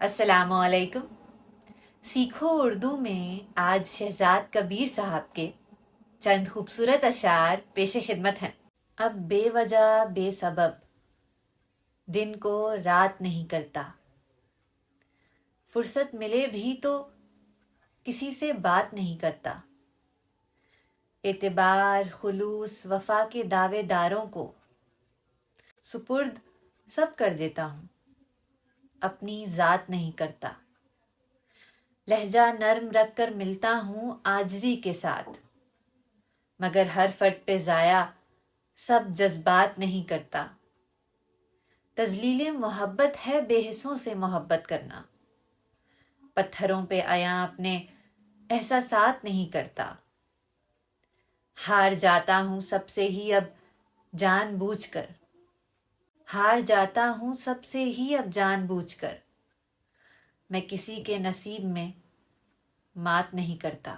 السلام علیکم۔ سیکھو اردو میں آج شہزاد کبیر صاحب کے چند خوبصورت اشعار پیش خدمت ہیں۔ اب بے وجہ بے سبب دن کو رات نہیں کرتا، فرصت ملے بھی تو کسی سے بات نہیں کرتا، اعتبار خلوص وفا کے دعوے داروں کو سپرد سب کر دیتا ہوں، اپنی ذات نہیں کرتا، لہجہ نرم رکھ کر ملتا ہوں عاجزی کے ساتھ، مگر ہر فرد پہ ضائع سب جذبات نہیں کرتا، تذلیل محبت ہے بے حسوں سے محبت کرنا، پتھروں پہ عیاں اپنے احساسات نہیں کرتا، ہار جاتا ہوں سب سے ہی اب جان بوجھ کر، ہار جاتا ہوں سب سے ہی اب جان بوجھ کر، میں کسی کے نصیب میں مات نہیں کرتا۔